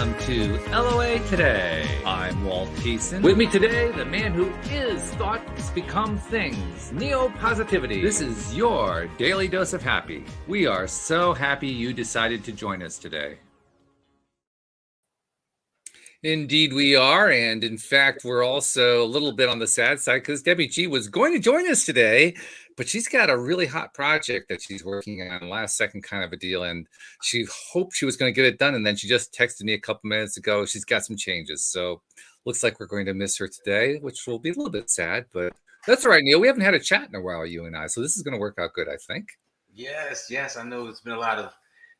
welcome to LOA Today. I'm Walt. With me today, the man who is thoughts become things, neo-positivity. This is your daily dose of happy. We are so happy you decided to join us today. Indeed we are, and in fact, we're also a little bit on the sad side because Debbie G was going to join us today, but she's got a really hot project that she's working on, last second kind of a deal, and she hoped she was going to get it done, and then she just texted me a couple minutes ago. She's got some changes, so looks like we're going to miss her today, which will be a little bit sad, but that's all right, Neil. We haven't had a chat in a while, you and I, so this is going to work out good, I think. Yes. I know it's been a lot of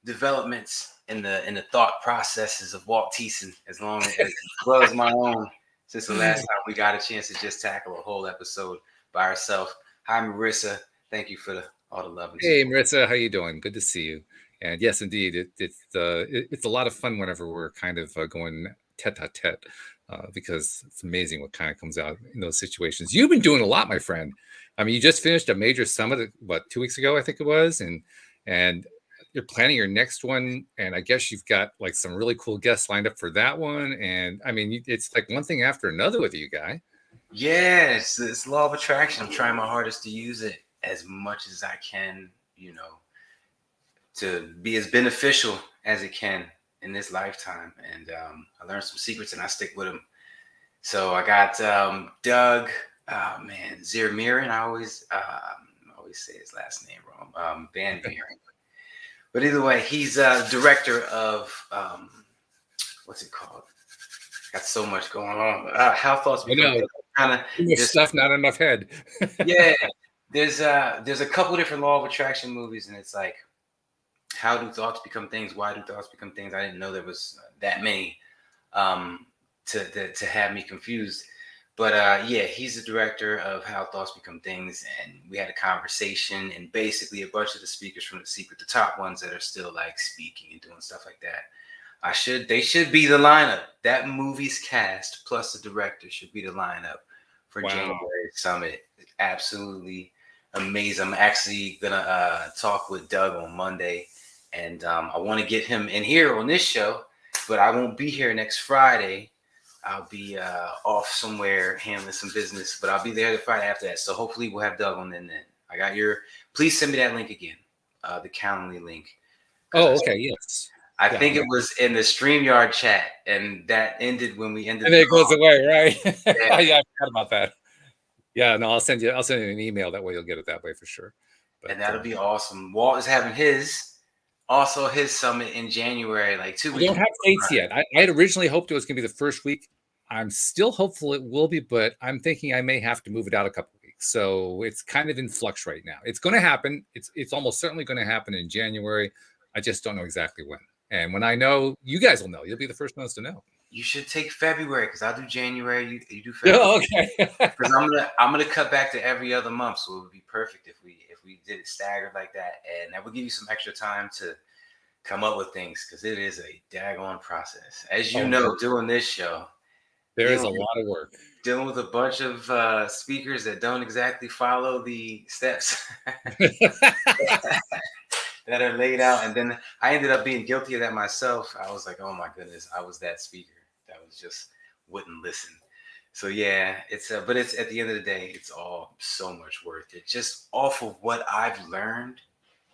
developments in the thought processes of Walt as well as my own since the last time we got a chance to just tackle a whole episode by ourselves. Hi, Marissa. Thank you for all the love. Hey, Marissa, how you doing? Good to see you. And yes, indeed, it's a lot of fun whenever we're kind of going tete-a-tete because it's amazing what kind of comes out in those situations. You've been doing a lot, my friend. I mean, you just finished a major summit, 2 weeks ago, I think it was, and you're planning your next one, and I guess you've got like some really cool guests lined up for that one. And I mean, it's like one thing after another with you, guy. Yes, it's law of attraction. I'm trying my hardest to use it as much as I can, to be as beneficial as it can in this lifetime. And I learned some secrets and I stick with them. So I got Doug, Zirmirin. I always say his last name wrong. Van Buren. But either way, he's director of what's it called? Got so much going on. How thoughts become kind of stuff, not enough head. Yeah, there's a couple different law of attraction movies, and it's like, how do thoughts become things? Why do thoughts become things? I didn't know there was that many to have me confused. But he's the director of How Thoughts Become Things, and we had a conversation, and basically a bunch of the speakers from The Secret, the top ones that are still like speaking and doing stuff like that, they should be the lineup. That movie's cast plus the director should be the lineup for January Summit. Absolutely amazing. I'm actually gonna talk with Doug on Monday, and I want to get him in here on this show, but I won't be here next Friday. I'll be off somewhere handling some business, but I'll be there the Friday after that. So hopefully we'll have Doug on then. I got please send me that link again, the Calendly link. Oh, okay, yes. I think it was in the StreamYard chat, and that ended when we ended. And it goes away, right? Yeah, I forgot about that. Yeah, no, I'll send you an email. That way you'll get it that way for sure. But, and that'll be awesome. Walt is having his summit in January, like 2 weeks. We don't have dates yet. I had originally hoped it was going to be the first week. I'm still hopeful it will be, but I'm thinking I may have to move it out a couple of weeks. So it's kind of in flux right now. It's going to happen. It's almost certainly going to happen in January. I just don't know exactly when. And when I know, you guys will know. You'll be the first ones to know. You should take February because I'll do January. You do February. Oh, okay. Because I'm gonna cut back to every other month, so it would be perfect if we did it staggered like that, and that would give you some extra time to come up with things because it is a daggone process. As you know, doing this show, there is a lot of work. Dealing with a bunch of speakers that don't exactly follow the steps that are laid out. And then I ended up being guilty of that myself. I was like, oh my goodness, I was that speaker that was just wouldn't listen. So yeah, but it's at the end of the day, it's all so much worth it. Just off of what I've learned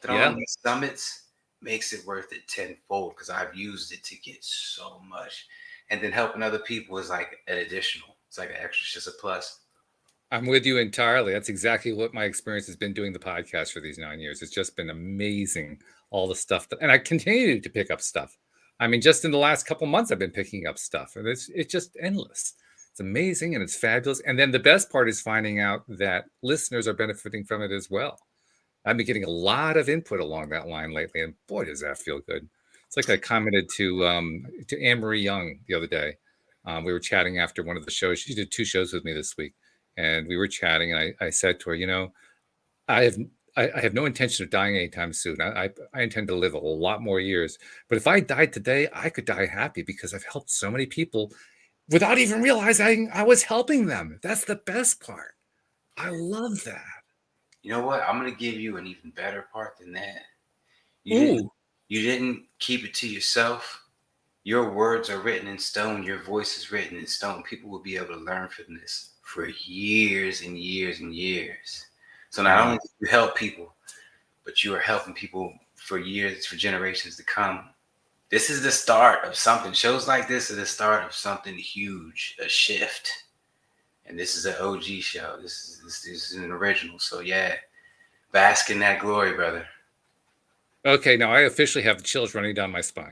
on these summits makes it worth it tenfold because I've used it to get so much. And then helping other people is like an additional. It's like an extra, it's just a plus. I'm with you entirely. That's exactly what my experience has been doing the podcast for these 9 years. It's just been amazing, all the stuff and I continue to pick up stuff. I mean, just in the last couple months, I've been picking up stuff, and it's just endless. It's amazing and it's fabulous. And then the best part is finding out that listeners are benefiting from it as well. I've been getting a lot of input along that line lately, and boy, does that feel good. It's like I commented to Anne-Marie Young the other day. We were chatting after one of the shows. She did 2 shows with me this week, and we were chatting. And I said to her, I have no intention of dying anytime soon. I intend to live a lot more years. But if I died today, I could die happy because I've helped so many people without even realizing I was helping them. That's the best part. I love that. You know what? I'm going to give you an even better part than that. You didn't keep it to yourself. your words are written in stone. Your voice is written in stone. People will be able to learn from this for years and years and years. So not only do you help people, but you are helping people for years, for generations to come. This is the start of something. Shows like this are the start of something huge, a shift. And this is an OG show. This is an original. So yeah, bask in that glory, brother. Okay, now I officially have the chills running down my spine.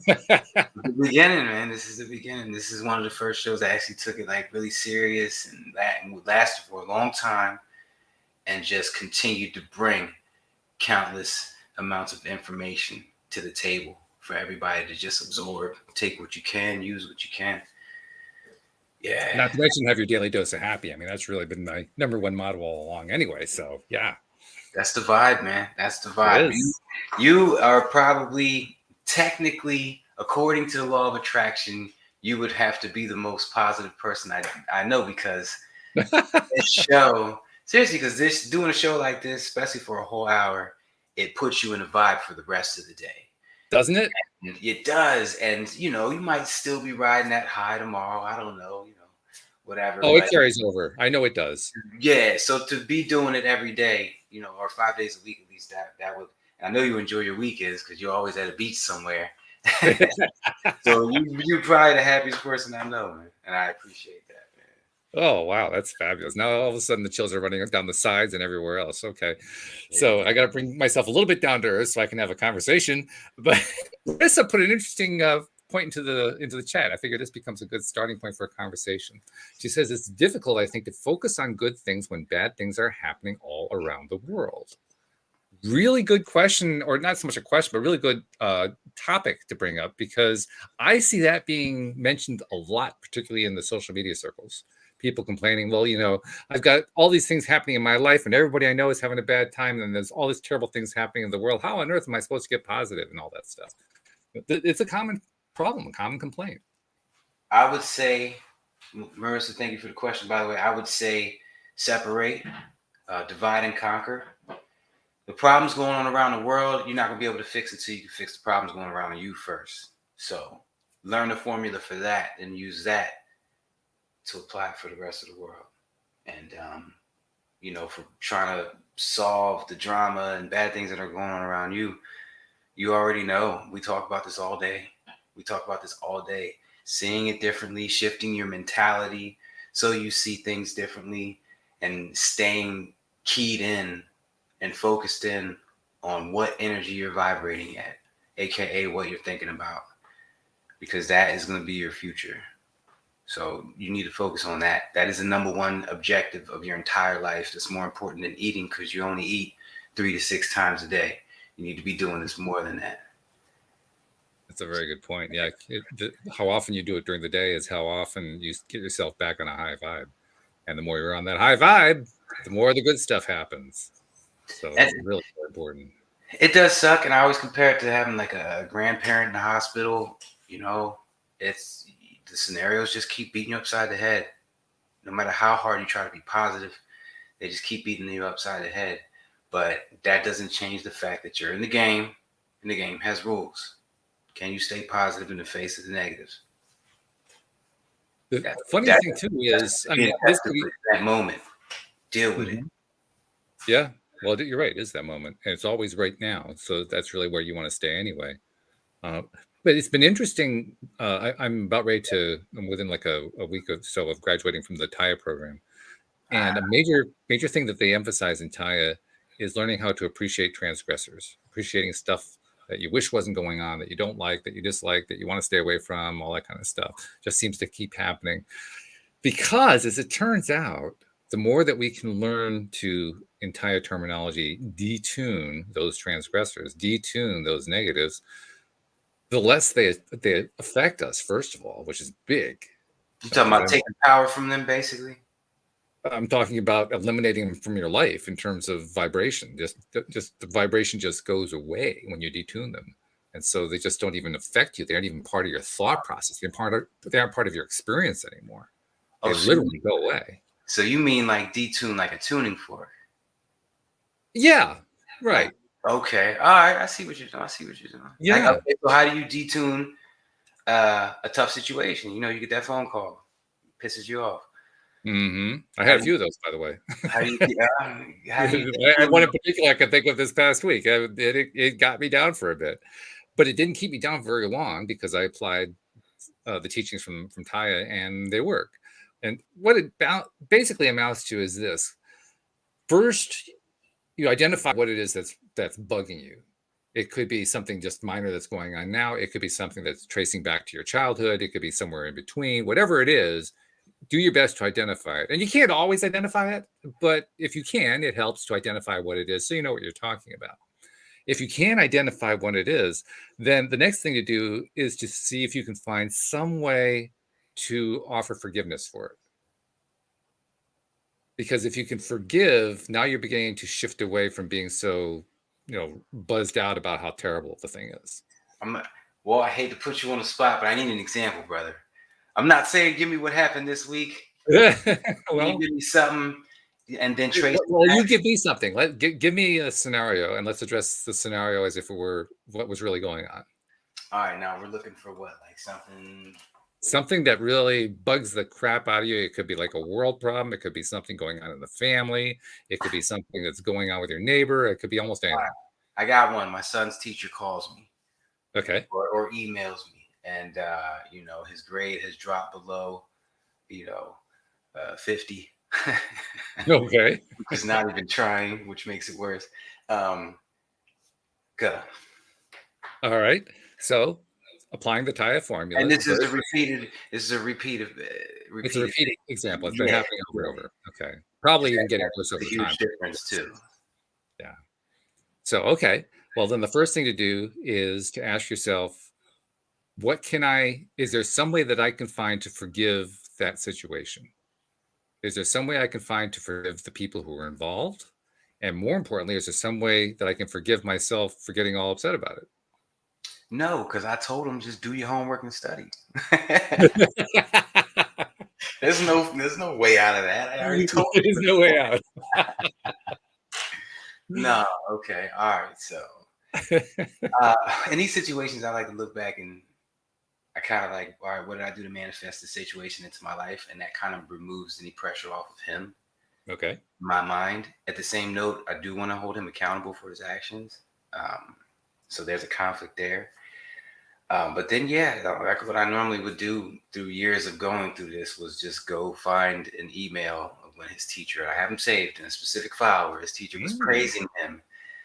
The beginning, man. This is the beginning. This is one of the first shows that actually took it like really serious and lasted for a long time and just continued to bring countless amounts of information to the table for everybody to just absorb, take what you can, use what you can. Yeah. Not to mention have your daily dose of happy. I mean, that's really been my number one motto all along anyway. So yeah. That's the vibe, man. That's the vibe. You are probably technically, according to the law of attraction, you would have to be the most positive person I know, because this show, seriously, because doing a show like this, especially for a whole hour, it puts you in a vibe for the rest of the day. Doesn't it? And it does. And, you might still be riding that high tomorrow. I don't know, whatever. Oh, it carries over. I know it does. Yeah. So to be doing it every day, or 5 days a week, at least that would, I know you enjoy your weekends because you're always at a beach somewhere. So you're probably the happiest person I know, man. And I appreciate that, man. Oh, wow. That's fabulous. Now all of a sudden the chills are running down the sides and everywhere else. Okay. So I got to bring myself a little bit down to earth so I can have a conversation. But Marissa put an interesting point into the chat. I figure this becomes a good starting point for a conversation. She says it's difficult, I think, to focus on good things when bad things are happening all around the world. Really good question, or not so much a question, but really good topic to bring up, because I see that being mentioned a lot, particularly in the social media circles. People complaining, well, I've got all these things happening in my life and everybody I know is having a bad time and there's all these terrible things happening in the world. How on earth am I supposed to get positive and all that stuff? It's a common problem, a common complaint. I would say, Marissa, thank you for the question, by the way. I would say separate, divide and conquer. The problems going on around the world, you're not going to be able to fix it till you can fix the problems going around you first. So learn the formula for that and use that to apply it for the rest of the world. And, for trying to solve the drama and bad things that are going on around you, you already know. We talk about this all day. Seeing it differently, shifting your mentality so you see things differently, and staying keyed in and focused in on what energy you're vibrating at, aka what you're thinking about, because that is going to be your future. So you need to focus on that. That is the number one objective of your entire life. That's more important than eating, because you only eat 3 to 6 times a day. You need to be doing this more than that. That's a very good point. Yeah. How often you do it during the day is how often you get yourself back on a high vibe. And the more you're on that high vibe, the more the good stuff happens. So it's really important. It does suck. And I always compare it to having like a grandparent in the hospital. It's the scenarios just keep beating you upside the head. No matter how hard you try to be positive, they just keep beating you upside the head. But that doesn't change the fact that you're in the game, and the game has rules. Can you stay positive in the face of the negatives? The funny thing too is, that moment, deal with it. Yeah, well, you're right. It's that moment, and it's always right now. So that's really where you want to stay anyway. But it's been interesting. I'm about ready I'm within like a week or so of graduating from the TIA program, and a major thing that they emphasize in TIA is learning how to appreciate transgressors, appreciating stuff that you wish wasn't going on, that you don't like, that you dislike, that you want to stay away from, all that kind of stuff. Just seems to keep happening. Because as it turns out, the more that we can learn to, in TIA terminology, detune those transgressors, detune those negatives, the less they affect us, first of all, which is big. You're talking about taking power from them, basically? I'm talking about eliminating them from your life in terms of vibration. Just the vibration just goes away when you detune them. And so they just don't even affect you. They aren't even part of your thought process. They aren't part of your experience anymore. They literally go away. So you mean like detune, like a tuning fork? Yeah, right. Okay. All right. I see what you're doing. Yeah. Okay, so how do you detune a tough situation. You get that phone call, pisses you off. I How had a do few of those, by the way. how do you how do you And one determine? in particular I can think of this past week. It got me down for a bit, but it didn't keep me down very long because I applied the teachings from Taya, and they work. And what it basically amounts to is this: first, you identify what it is that's bugging you. It could be something just minor that's going on now. It could be something that's tracing back to your childhood. It could be somewhere in between. Whatever it is, do your best to identify it. And you can't always identify it, but if you can, it helps to identify what it is so you know what you're talking about. If you can identify what it is, then the next thing to do is to see if you can find some way to offer forgiveness for it. Because if you can forgive, now you're beginning to shift away from being so, buzzed out about how terrible the thing is. Well, I hate to put you on the spot, but I need an example, brother. I'm not saying give me what happened this week. Can you Well, give me something and then trace it you back? give me something. Give me a scenario, and let's address the scenario as if it were what was really going on. All right, now we're looking for what? Like something. Something that really bugs the crap out of you. It could be like a world problem. It could be something going on in the family. It could be something that's going on with your neighbor. It could be almost All right, anything. I got one. My son's teacher calls me Okay. or emails me, and his grade has dropped below, you know, 50. Okay. He's not even trying, which makes it worse. Good. All right. So applying the Taya And formula. this is a repeated. This is a repeated. It's a Repeated repeating thing. example. It's been Yeah, happening over and yeah. over. Okay. Probably even getting worse That's over a huge time. difference too. Yeah. So, okay. Well, then the first thing to do is to ask yourself, is there some way that I can find to forgive that situation? Is there some way I can find to forgive the people who were involved? And more importantly, is there some way that I can forgive myself for getting all upset about No, because I told him just do your homework and study. it? There's no way out of that. I already told There's no way out. No, okay. All right. So in these situations, I like to look back and I kind of like, all right, what did I do to manifest the situation into my life? And that kind of removes any pressure off of him, Okay. my mind. At the same note, I do want to hold him accountable for his actions. So there's a conflict there. But then, yeah, like what I normally would do through years of going through this was just go find an email of when his teacher, I have him saved in a specific file where his teacher was Mm. praising him.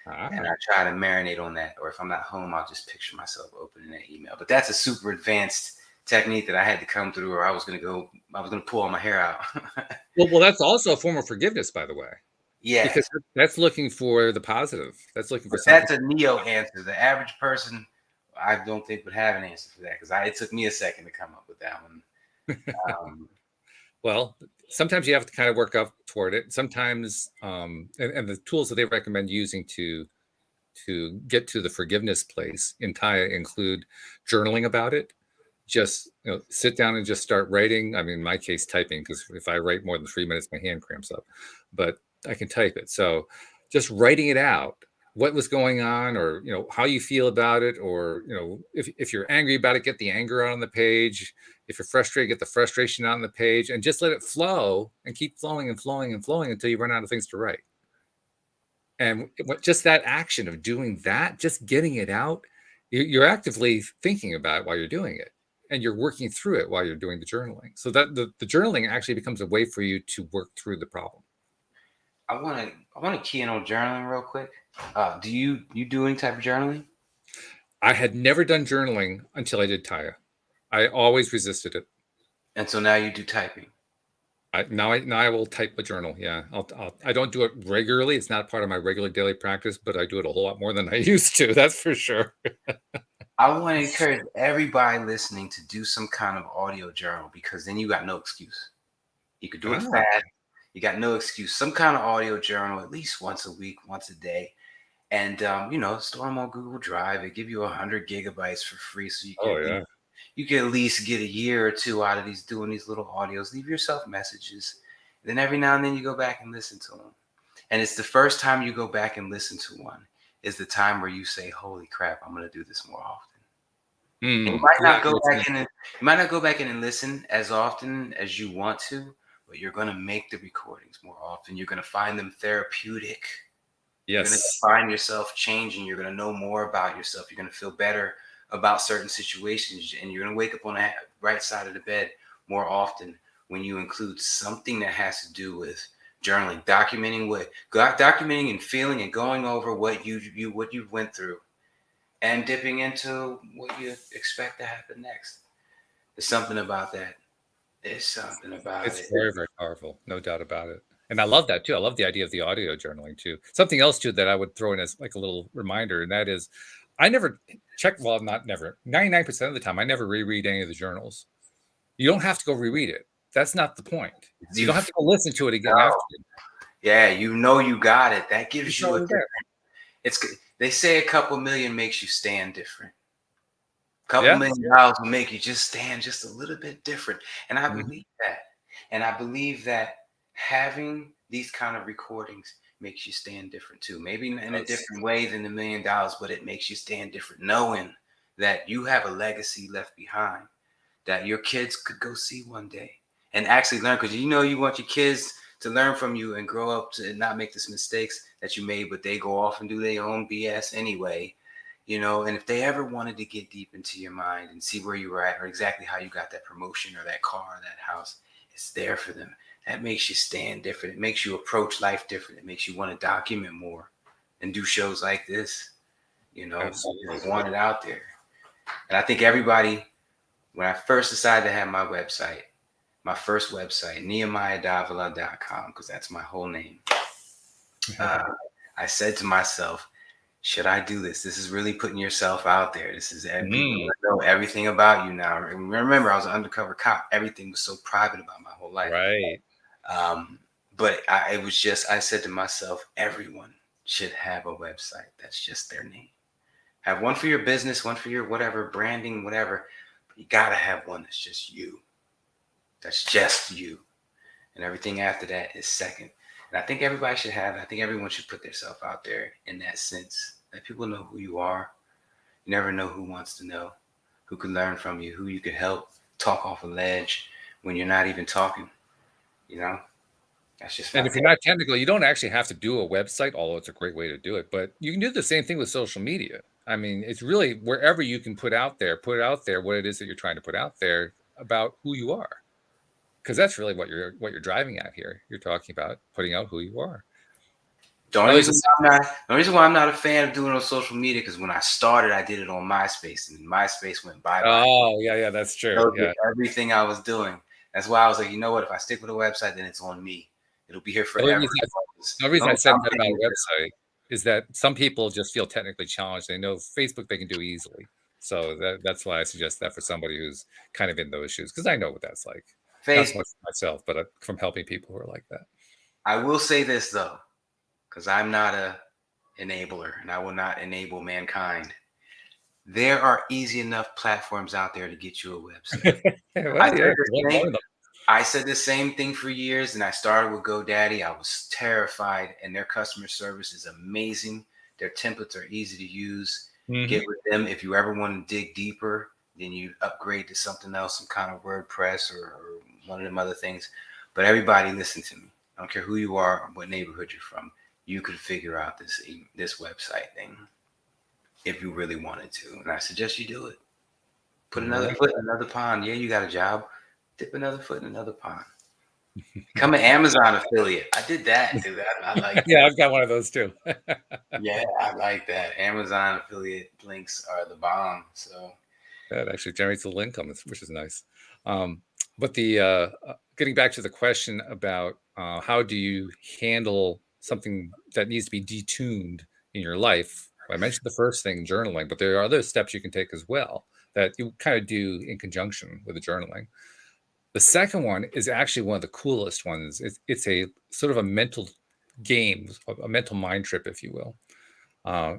And Ah. I try to marinate on that. Or if I'm not home, I'll just picture myself opening that email. But that's a super advanced technique that I had to come through, or I was going to pull all my hair out. Well, that's also a form of forgiveness, by the way, because Yes. that's looking for the positive. That's looking for But something. that's a neo answer. The average person, I don't think, would have an answer for that because it took me a second to come up with that one. Um, Well, sometimes you have to kind of work up toward it. Sometimes, and the tools that they recommend using to get to the forgiveness place in Taya include journaling about it. Just sit down and just start writing. I mean, in my case, typing, because if I write more than 3 minutes, my hand cramps up. But I can type it. So just writing it out, what was going on, or how you feel about it, or if you're angry about it, get the anger out on the page. If you're frustrated, get the frustration out on the page, and just let it flow and keep flowing and flowing and flowing until you run out of things to write. And just that action of doing that, just getting it out, you're actively thinking about it while you're doing it. And you're working through it while you're doing the journaling. So that the journaling actually becomes a way for you to work through the problem. I want to key in on journaling real quick. Do you do any type of journaling? I had never done journaling until I did Taya. I always resisted it. And so now you do typing. Now I will type a journal. Yeah, I don't do it regularly. It's not part of my regular daily practice, but I do it a whole lot more than I used to. That's for sure. I want to encourage everybody listening to do some kind of audio journal because then you got no excuse. You could do it Ah, fast. You got no excuse. Some kind of audio journal at least once a week, once a day. And store them on Google Drive. They give you 100 gigabytes for free, so oh yeah. you can at least get a year or two out of doing these little audios. Leave yourself messages. Then every now and then you go back and listen to them. And it's the first time you go back and listen to one is the time where you say, "Holy crap, I'm going to do this more often." And you Mm. might Yeah, not go it's back in and you might not go back in and listen as often as you want to, but you're gonna make the recordings more often. You're gonna find them therapeutic. You're gonna yes. find yourself changing. You're gonna know more about yourself. You're gonna feel better about certain situations, and you're gonna wake up on the right side of the bed more often when you include something that has to do with journaling, documenting and feeling and going over what you went through, and dipping into what you expect to happen next. There's something about that. There's something about It's it. very, very powerful, no doubt about it. And I love that too. I love the idea of the audio journaling too. Something else too that I would throw in as like a little reminder, and that is I never check, well, not never, 99% of the time, I never reread any of the journals. You don't have to go reread it. That's not the point. You You don't have to go listen to it again know, after. yeah, you know you got it. That gives It's you a already different. there. It's they say a couple million makes you stand different. Couple Yeah. million dollars will make you just stand just a little bit different. And I Mhm. believe that. And I believe that having these kind of recordings makes you stand different too. Maybe in a Yes. different way than $1 million, but it makes you stand different, knowing that you have a legacy left behind that your kids could go see one day and actually learn. Because you know you want your kids to learn from you and grow up to not make the mistakes that you made, but they go off and do their own BS anyway. And if they ever wanted to get deep into your mind and see where you were at or exactly how you got that promotion or that car or that house, it's there for them. That makes you stand different. It makes you approach life different. It makes you want to document more and do shows like this. Absolutely. Want it out there. And I think everybody, when I first decided to have my first website, nehemiahdavila.com, because that's my whole name, I said to myself, should I do this? This is really putting yourself out there. This is people Mm, know everything about you now. And remember, I was an undercover cop. Everything was so private about my whole life. right. Um, but I said to myself, everyone should have a website that's just their name. Have one for your business, one for your whatever, branding, whatever. But you got to have one that's just you. That's just you. And everything after that is second. And I think everybody should have it. I think everyone should put themselves out there in that sense. Let people know who you are. You never know who wants to know, who can learn from you, who you can help talk off a ledge when you're not even talking. You know, that's just my And if you're take. not technical, you don't actually have to do a website, although it's a great way to do it. But you can do the same thing with social media. I mean, it's really wherever you can put out there what it is that you're trying to put out there about who you are. Because that's really what you're driving at here. You're talking about putting out who you are. The Now only there's reason why I'm not a fan of doing it on social media because when I started, I did it on MySpace, and MySpace went bye bye. oh yeah, that's true. Showed Yeah. everything I was doing. That's why I was like, you know what? If I stick with a website, then it's on me. It'll be here The only forever. reason I, the only The reason I only said I'm that about thinking a website is that some people just feel technically challenged. They know Facebook they can do easily. So that's why I suggest that for somebody who's kind of in those shoes, because I know what that's like. Not so Facebook. much for myself, but from helping people who are like that. I will say this though, because I'm not a enabler, and I will not enable mankind. There are easy enough platforms out there to get you a website. I Well, said yeah, the one same. of them. I said the same thing for years, and I started with GoDaddy. I was terrified, and their customer service is amazing. Their templates are easy to use. Mm-hmm. Get with them if you ever want to dig deeper. Then you upgrade to something else, some kind of WordPress or one of them other things. But everybody, listen to me. I don't care who you are or what neighborhood you're from. You could figure out this website thing if you really wanted to, and I suggest you do it. Put I another like foot in another pond. Yeah, you got a job. Dip another foot in another pond. Become an Amazon affiliate. I did that, dude. I like yeah, that. I've got one of those too. Yeah, I like that. Amazon affiliate links are the bomb. So That actually generates a little income, which is nice. But the getting back to the question about how do you handle something that needs to be detuned in your life? I mentioned the first thing, journaling, but there are other steps you can take as well that you kind of do in conjunction with the journaling. The second one is actually one of the coolest ones. It's a sort of a mental game, a mental mind trip, if you will. Uh,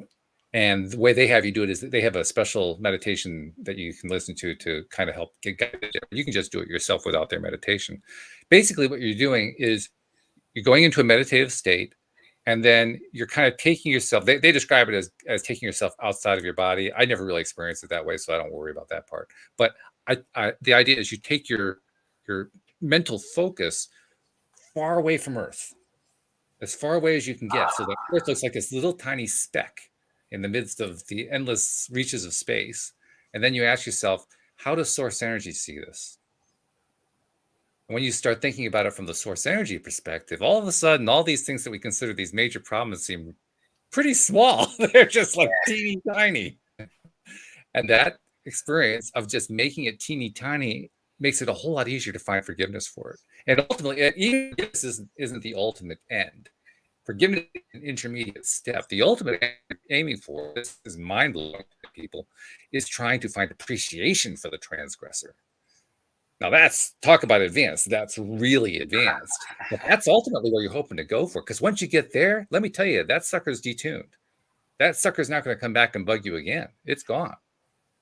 and the way they have you do it is that they have a special meditation that you can listen to kind of help get guided there. You can just do it yourself without their meditation. Basically, what you're doing is you're going into a meditative state, And then you're kind of taking yourself, they describe it as taking yourself outside of your body. I never really experienced it that way, so I don't worry about that part. But the idea is you take your mental focus far away from Earth, as far away as you can get. So that Earth looks like this little tiny speck in the midst of the endless reaches of space. And then you ask yourself, how does source energy see this? And when you start thinking about it from the source energy perspective, all of a sudden, all these things that we consider these major problems seem pretty small. They're just like teeny tiny. And that experience of just making it teeny tiny makes it a whole lot easier to find forgiveness for it. And ultimately, even if this isn't the ultimate end, forgiveness is an intermediate step. The ultimate end aiming for, this is mind-blowing to people, is trying to find appreciation for the transgressor. Now that's, talk about advanced. That's really advanced. But that's ultimately where you're hoping to go for. Because once you get there, let me tell you, that sucker's detuned. That sucker's not going to come back and bug you again. It's gone.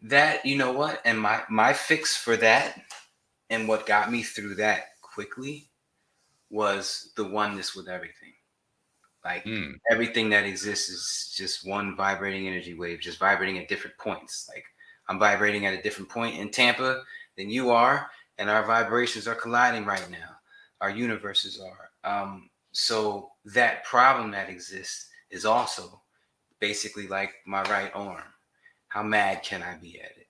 That, you know what? And my fix for that, and what got me through that quickly, was the oneness with everything. Like everything that exists is just one vibrating energy wave, just vibrating at different points. Like I'm vibrating at a different point in Tampa than you are, and our vibrations are colliding right now. Our universes are. So that problem that exists is also basically like my right arm. How mad can I be at it?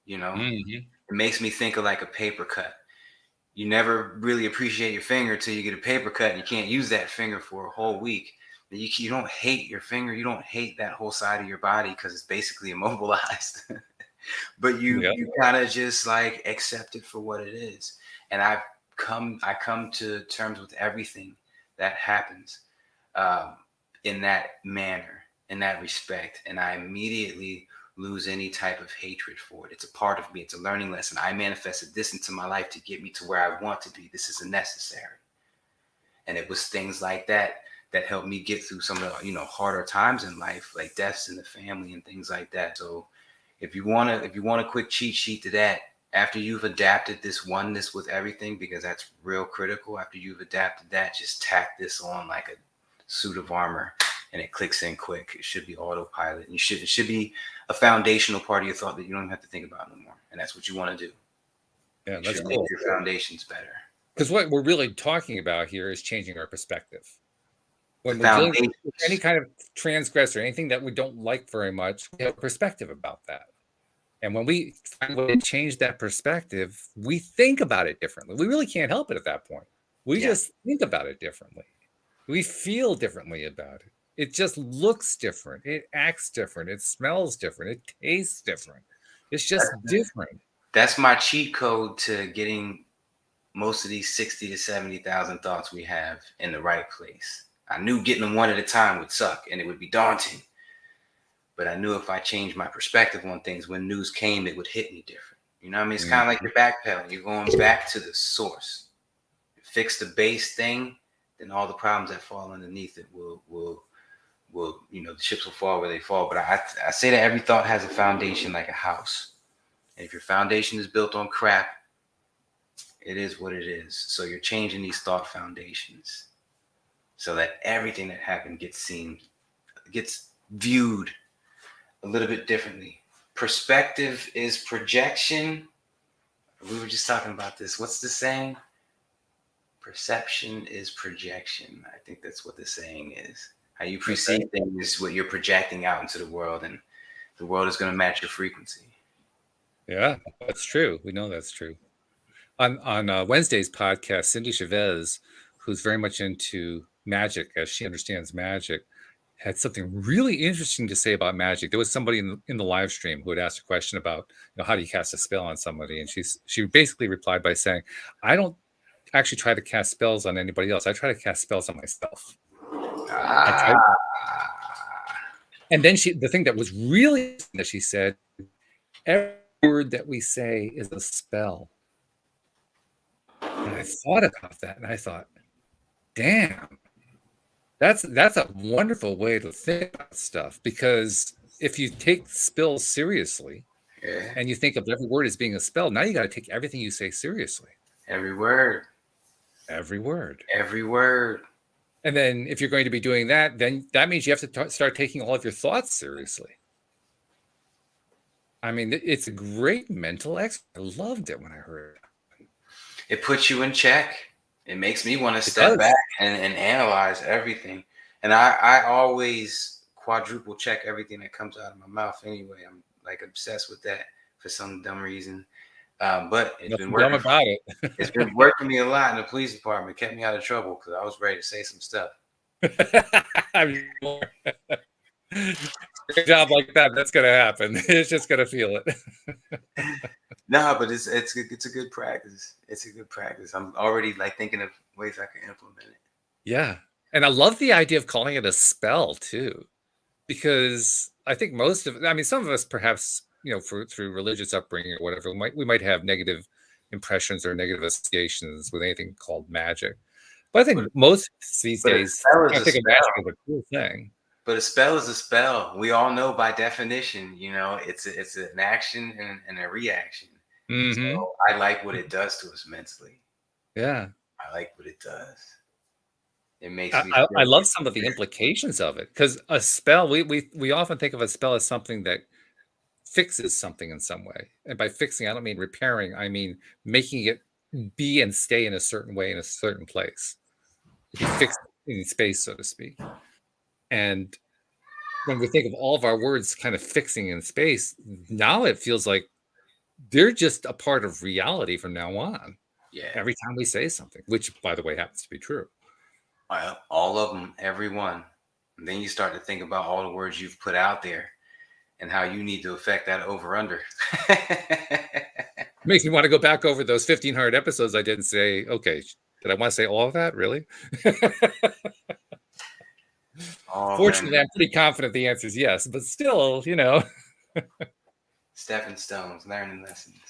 You know, it makes me think of like a paper cut. You never really appreciate your finger until you get a paper cut and you can't use that finger for a whole week. You don't hate your finger. You don't hate that whole side of your body because it's basically immobilized. But you kind of just like accept it for what it is. And I come to terms with everything that happens in that manner, in that respect. And I immediately lose any type of hatred for it. It's a part of me. It's a learning lesson. I manifested this into my life to get me to where I want to be. This is necessary. And it was things like that that helped me get through some of the, harder times in life, like deaths in the family and things like that. So if you want a quick cheat sheet to that, after you've adapted this oneness with everything, because that's real critical, after you've adapted that, just tack this on like a suit of armor, and it clicks in quick. It should be autopilot. And it should be a foundational part of your thought that you don't even have to think about no more. And that's what you want to do. Yeah, that's cool. Make your foundations better. Because what we're really talking about here is changing our perspective. When we're dealing with any kind of transgressor, anything that we don't like very much, we have a perspective about that. And when we find a way to change that perspective, we think about it differently. We really can't help it at that point. We just think about it differently. We feel differently about it. It just looks different. It acts different. It smells different. It tastes different. It's just different. That's my cheat code to getting most of these 60 to 70,000 thoughts we have in the right place. I knew getting them one at a time would suck and it would be daunting. But I knew if I changed my perspective on things, when news came, it would hit me different. You know what I mean? It's kind of like your backpedaling. You're going back to the source. Fix the base thing, then all the problems that fall underneath it will the chips will fall where they fall. But I say that every thought has a foundation like a house. And if your foundation is built on crap, it is what it is. So you're changing these thought foundations so that everything that happened gets viewed a little bit differently. Perspective is projection. We were just talking about this. What's the saying? Perception is projection. I think that's what the saying is. How you perceive things is what you're projecting out into the world, and the world is going to match your frequency. Yeah, that's true. We know that's true. On Wednesday's podcast, Cindy Chavez, who's very much into magic, as she understands magic, had something really interesting to say about magic. There was somebody in the live stream who had asked a question about, how do you cast a spell on somebody? And she basically replied by saying, I don't actually try to cast spells on anybody else. I try to cast spells on myself. And then the thing that was really that she said, every word that we say is a spell. And I thought about that and I thought, damn, that's a wonderful way to think about stuff, because if you take spells seriously and you think of every word as being a spell, now you got to take everything you say seriously. Every word. Every word. Every word. And then if you're going to be doing that, then that means you have to start taking all of your thoughts seriously. I mean, it's a great mental exercise. I loved it when I heard it. It puts you in check. It makes me want to It step does. back and analyze everything. And I always quadruple check everything that comes out of my mouth anyway. I'm like obsessed with that for some dumb reason. But it's been Nothing dumb working. about it. It's been working me a lot in the police department. Kept me out of trouble because I was ready to say some stuff. I'm sure. A job like that, that's gonna happen. It's just gonna feel it. No, but it's a good practice. It's a good practice. I'm already like thinking of ways I can implement it. Yeah. And I love the idea of calling it a spell too, because I think I mean, some of us perhaps, through religious upbringing or whatever, we might have negative impressions or negative associations with anything called magic. But I But, think most these but a days, spell is I a think of magic spell. as a cool thing. But a spell is a spell. We all know by definition, it's an action and a reaction. So Hmm. I like what it does to us mentally. Yeah. I like what it does. It makes I, me I I feel love some of the implications of it, because a spell, we often think of a spell as something that fixes something in some way. And by fixing, I don't mean repairing, I mean making it be and stay in a certain way in a certain place. To be fixed in space, so to speak. And when we think of all of our words kind of fixing in space, now it feels like they're just a part of reality from now on. yeah. Every time we say something, which by the way happens to be true. Well, all of them, every one. And then you start to think about all the words you've put out there and how you need to affect that over under. Makes me want to go back over those 1,500 episodes I did and say, okay, did I want to say all of that? Really? Oh man, Fortunately, I'm pretty confident the answer is yes, but still, stepping stones, learning lessons.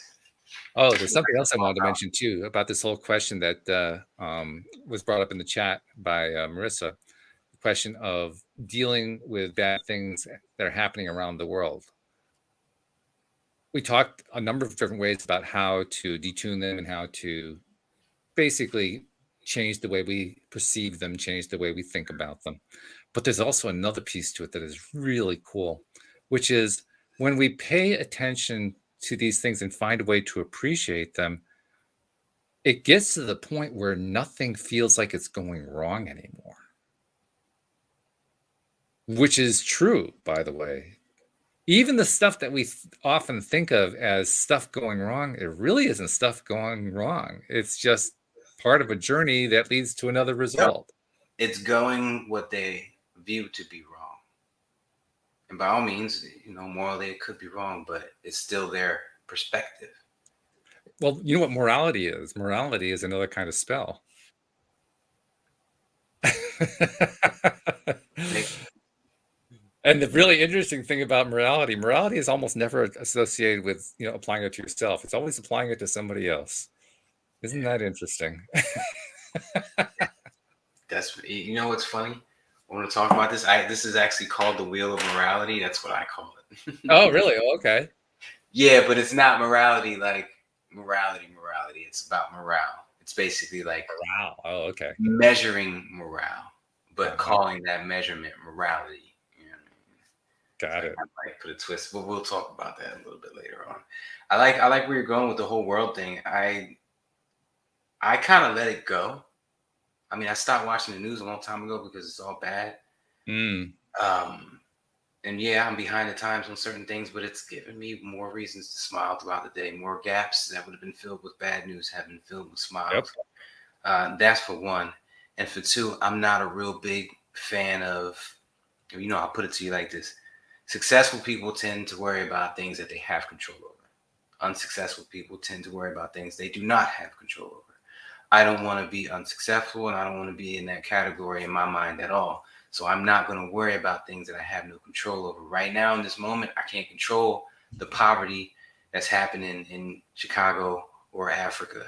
Oh, there's something else I wanted to mention too about this whole question that was brought up in the chat by Marissa. The question of dealing with bad things that are happening around the world. We talked a number of different ways about how to detune them and how to basically change the way we perceive them, change the way we think about them. But there's also another piece to it that is really cool, which is when we pay attention to these things and find a way to appreciate them, it gets to the point where nothing feels like it's going wrong anymore. Which is true, by the way. Even the stuff that we often think of as stuff going wrong, it really isn't stuff going wrong. It's just part of a journey that leads to another result. It's going what they view to be wrong. And by all means, morally it could be wrong, but it's still their perspective. Well, you know what morality is? Morality is another kind of spell. And the really interesting thing about morality is almost never associated with, applying it to yourself. It's always applying it to somebody else. Isn't that interesting? That's what's funny. I want to talk about this. This is actually called the wheel of morality. That's what I call it. Oh, really? Oh, okay. Yeah, but it's not morality like morality. It's about morale. It's basically like Wow. Oh, okay. measuring morale, but calling that measurement morality. Got it. I might put a twist, but we'll talk about that a little bit later on. I like where you're going with the whole world thing. I kind of let it go. I mean, I stopped watching the news a long time ago because it's all bad. And yeah, I'm behind the times on certain things, but it's given me more reasons to smile throughout the day. More gaps that would have been filled with bad news have been filled with smiles. Yep. That's for one. And for two, I'm not a real big fan of, I'll put it to you like this. Successful people tend to worry about things that they have control over. Unsuccessful people tend to worry about things they do not have control over. I don't want to be unsuccessful, and I don't want to be in that category in my mind at all. So I'm not going to worry about things that I have no control over. Right now, in this moment, I can't control the poverty that's happening in Chicago or Africa.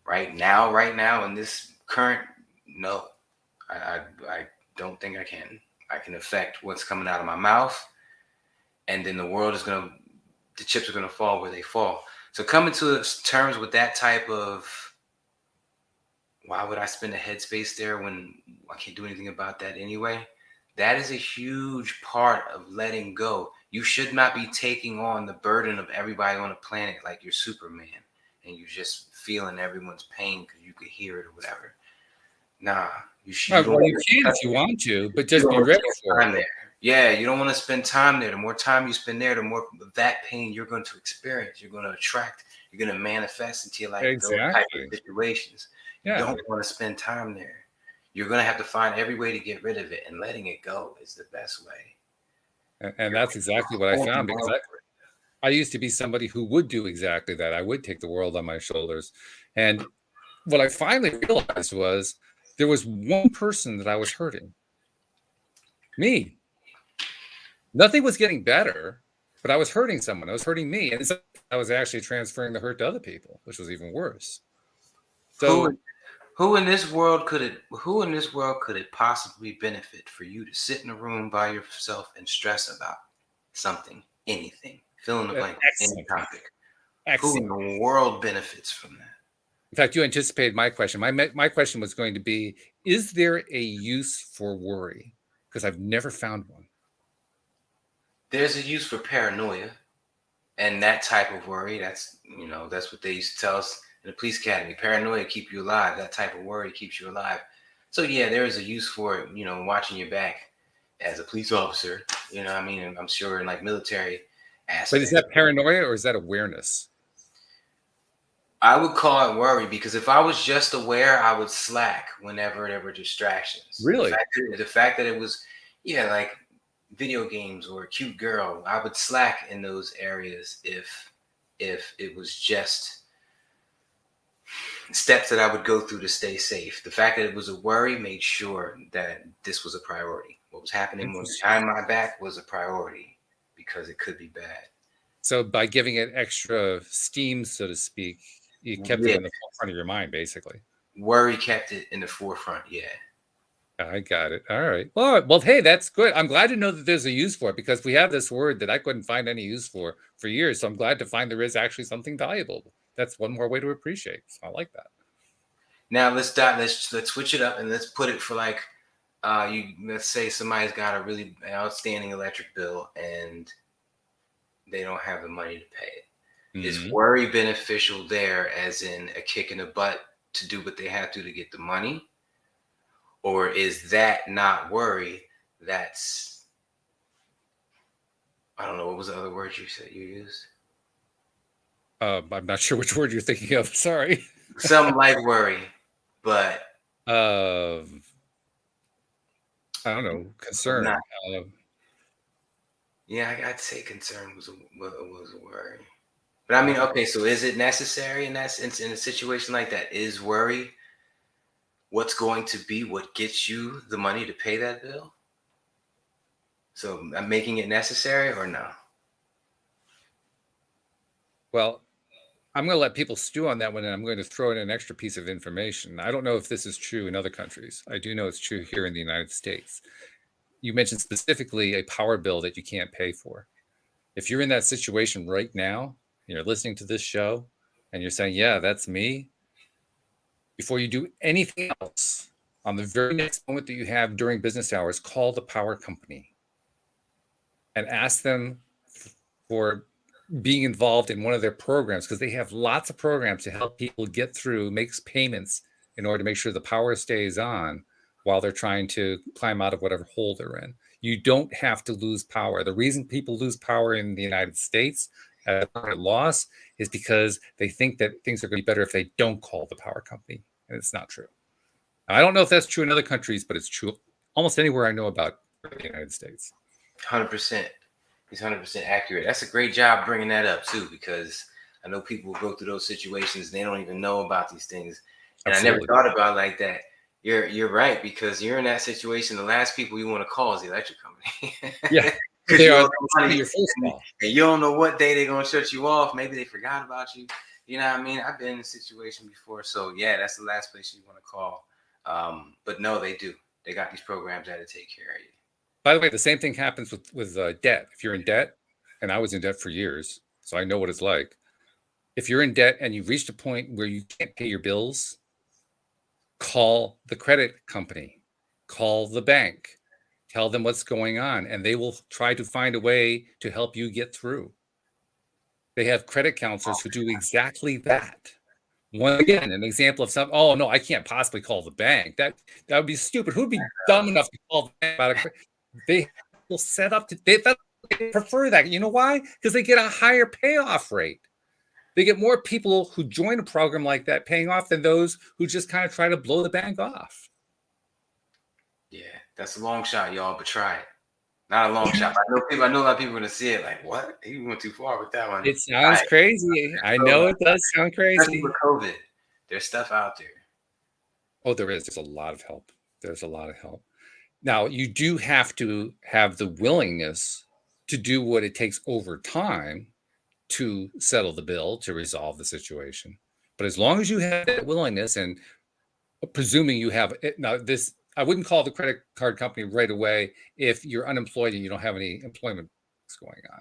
Right now, in this current, no, I don't think I can. I can affect what's coming out of my mouth, and then the chips are going to fall where they fall. So coming to terms with that type of why would I spend a headspace there when I can't do anything about that anyway? That is a huge part of letting go. You should not be taking on the burden of everybody on the planet like you're Superman and you're just feeling everyone's pain because you could hear it or whatever. Nah, you don't Well, you want can to, if you want to, but you just don't be want to ready spend for it. time there. Yeah, you don't want to spend time there. The more time you spend there, the more of that pain you're going to experience. You're going to attract. You're going to manifest into your life those type of Exactly. situations. You Yeah. don't want to spend time there. You're going to have to find every way to get rid of it, and letting it go is the best way. And that's exactly what I found, because I used to be somebody who would do exactly that. I would take the world on my shoulders. And what I finally realized was there was one person that I was hurting. Me. Nothing was getting better, but I was hurting someone. I was hurting me. And I was actually transferring the hurt to other people, which was even worse. So Who in this world could it possibly benefit for you to sit in a room by yourself and stress about something, anything, fill in the blank, any topic? Who in the world benefits from that? In fact, you anticipated my question. My question was going to be, is there a use for worry? Because I've never found one. There's a use for paranoia and that type of worry. That's what they used to tell us in the police academy. Paranoia keep you alive. That type of worry keeps you alive. So yeah, there is a use for it, watching your back as a police officer. You know what I mean? And I'm sure in like military aspects. But is that paranoia or is that awareness? I would call it worry, because if I was just aware, I would slack whenever there were distractions. Really? The fact that it was, like video games or a cute girl, I would slack in those areas if it was just steps that I would go through to stay safe. The fact that it was a worry made sure that this was a priority. What was happening behind my back was a priority because it could be bad. So by giving it extra steam, so to speak, you kept it in the forefront of your mind, basically. Worry kept it in the forefront, yeah. I got it. All right. Well, hey, that's good. I'm glad to know that there's a use for it, because we have this word that I couldn't find any use for years. So I'm glad to find there is actually something valuable. That's one more way to appreciate. So I like that. Now let's switch it up and let's put it for like let's say somebody's got a really outstanding electric bill and they don't have the money to pay it. Mm-hmm. Is worry beneficial there, as in a kick in the butt to do what they have to get the money? Or is that not worry? That's, I don't know, what was the other word you said you used? I'm not sure which word you're thinking of. Sorry. Something like worry, but I don't know, concern. Yeah, I'd say concern was a worry. But I mean, okay, so is it necessary in that sense, in a situation like that? Is worry what's going to be what gets you the money to pay that bill? So I'm making it necessary or no? Well, I'm going to let people stew on that one, and I'm going to throw in an extra piece of information. I don't know if this is true in other countries. I do know it's true here in the United States. You mentioned specifically a power bill that you can't pay for. If you're in that situation right now, and you're listening to this show, and you're saying, yeah, that's me, before you do anything else, on the very next moment that you have during business hours, call the power company and ask them for being involved in one of their programs, because they have lots of programs to help people get through, makes payments in order to make sure the power stays on while they're trying to climb out of whatever hole they're in. You don't have to lose power. The reason people lose power in the United States at loss is because they think that things are going to be better if they don't call the power company, and it's not true. I don't know if that's true in other countries, but it's true almost anywhere I know about in the United States. 100%. He's 100% accurate. That's a great job bringing that up too, because I know people go through those situations and they don't even know about these things. And Absolutely. I never thought about it like that. You're right, because you're in that situation. The last people you want to call is the electric company. Yeah, because you owe money, and you don't know what day they're gonna shut you off. Maybe they forgot about you. You know what I mean? I've been in a situation before, so yeah, that's the last place you want to call. But no, they do. They got these programs that take care of you. By the way, the same thing happens with debt. If you're in debt, and I was in debt for years, so I know what it's like. If you're in debt and you've reached a point where you can't pay your bills, Call the credit company, call the bank, tell them what's going on, and they will try to find a way to help you get through. They have credit counselors who do exactly that. One again, an example of something. Oh no, I can't possibly call the bank. That would be stupid. Who'd be dumb enough to call the bank about a? They will set up to. They prefer that. You know why? Because they get a higher payoff rate. They get more people who join a program like that paying off than those who just kind of try to blow the bank off. Yeah, that's a long shot, y'all, but try it. Not a long shot. I know a lot of people are gonna see it like, what? He went too far with that one. It sounds crazy. I know it does sound crazy. With COVID, there's stuff out there. Oh, there is. There's a lot of help. There's a lot of help. Now, you do have to have the willingness to do what it takes over time to settle the bill, to resolve the situation. But as long as you have that willingness, and presuming you have it, now this, I wouldn't call the credit card company right away if you're unemployed and you don't have any employment going on.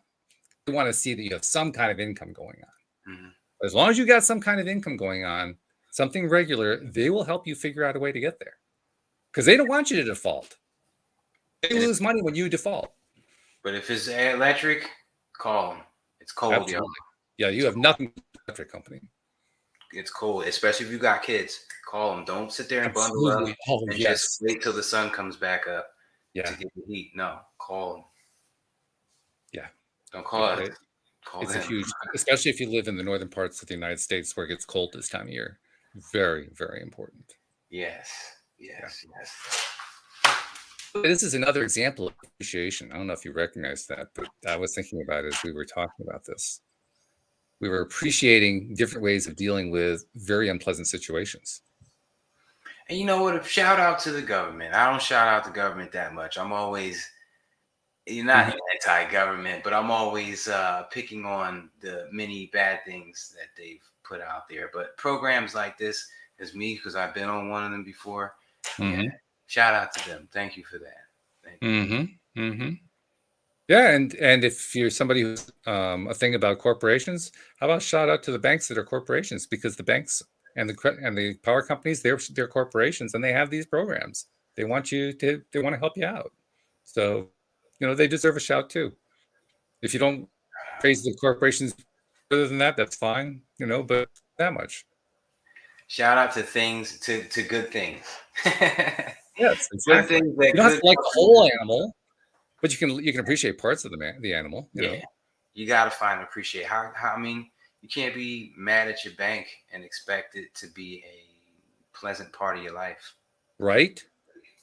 You want to see that you have some kind of income going on. Mm-hmm. But as long as you got some kind of income going on, something regular, they will help you figure out a way to get there. Because they don't want you to default. They lose money when you default. But if it's electric, call them. It's cold, Absolutely. Yeah, you have nothing with the electric company. It's cold, especially if you got kids. Call them. Don't sit there and bundle up and just wait till the sun comes back up to get the heat. No, call them. Yeah. Don't call it. It's a huge, especially if you live in the northern parts of the United States where it gets cold this time of year. Very, very important. Yes. This is another example of appreciation. I don't know if you recognize that, but I was thinking about it as we were talking about this. We were appreciating different ways of dealing with very unpleasant situations. And you know what? Shout out to the government. I don't shout out the government that much. I'm always, you're not anti-government, but I'm always picking on the many bad things that they've put out there. But programs like this, is me, because I've been on one of them before. Mm-hmm. Yeah, shout out to them. Thank you for that. Thank you. Mm-hmm. Mm-hmm. Yeah, and if you're somebody who's a thing about corporations, how about shout out to the banks that are corporations? Because the banks and the power companies, they're corporations, and they have these programs. They want to help you out. So, they deserve a shout too. If you don't praise the corporations further than that, that's fine. But that much. Shout out to things, to good things. Yes, exactly. You don't have to like the whole animal, but you can appreciate parts of the animal. You know? You got to find and appreciate how. I mean, you can't be mad at your bank and expect it to be a pleasant part of your life. Right.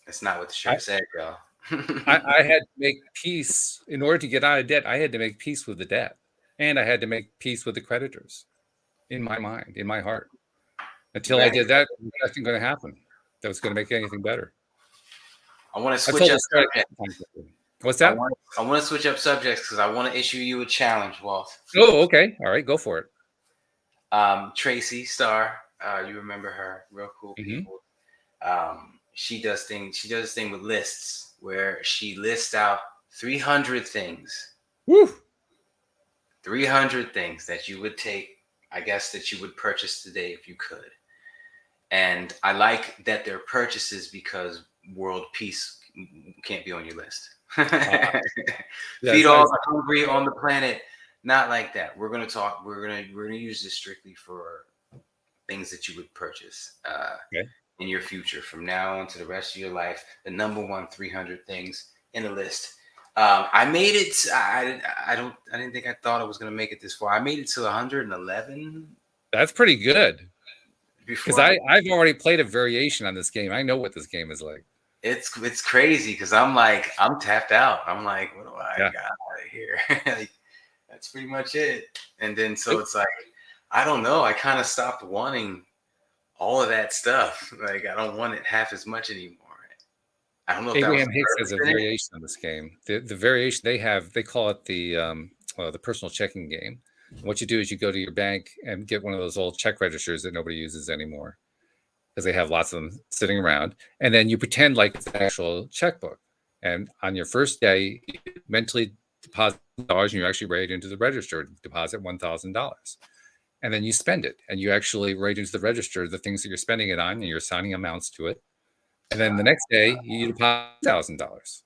That's not what the shirt said, y'all. I had to make peace in order to get out of debt. I had to make peace with the debt, and I had to make peace with the creditors in my mind, in my heart. Until I did that, nothing going to happen that was going to make anything better. I want to switch up subjects. What's that? I want to switch up subjects because I want to issue you a challenge, Walt. Oh, okay. All right, go for it. Tracy Starr, you remember her? Real cool people. She does things. She does this thing with lists where she lists out 300 things. Woo! 300 things that you would take. I guess that you would purchase today if you could. And I like that they're purchases because world peace can't be on your list. Feed all the hungry on the planet. Not like that. We're gonna talk. We're gonna use this strictly for things that you would purchase in your future from now on to the rest of your life. The number 1 300 things in a list. I made it. I didn't think I thought I was gonna make it this far. I made it to 111. That's pretty good. Because I've already played a variation on this game. I know what this game is like. It's crazy because I'm tapped out. I'm like, what do I got out of here? Like, that's pretty much it. And then so it's like, I don't know. I kind of stopped wanting all of that stuff. Like, I don't want it half as much anymore. I don't know if Abraham Hicks has a variation on this game. The variation they call it the personal checking game. What you do is you go to your bank and get one of those old check registers that nobody uses anymore because they have lots of them sitting around. And then you pretend like it's an actual checkbook. And on your first day, you mentally deposit $1,000 and you're actually ready into the register to deposit $1,000. and then you spend it, and you actually write into the register the things that you're spending it on, and you're assigning amounts to it. And then the next day you deposit $1,000,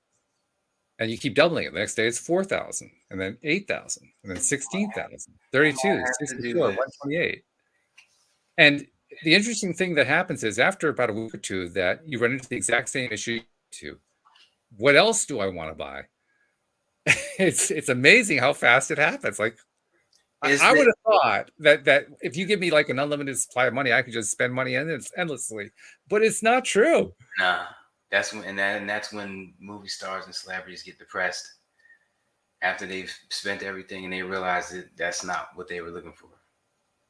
and you keep doubling it. The next day it's 4,000, and then 8,000, and then 16,000, 32, have to do 64, this. 128. And the interesting thing that happens is after about a week or two that you run into the exact same issue to what else do I want to buy? It's amazing how fast it happens. Like I would have thought that if you give me like an unlimited supply of money, I could just spend money endlessly, but it's not true. Nah, that's when movie stars and celebrities get depressed after they've spent everything and they realize that that's not what they were looking for.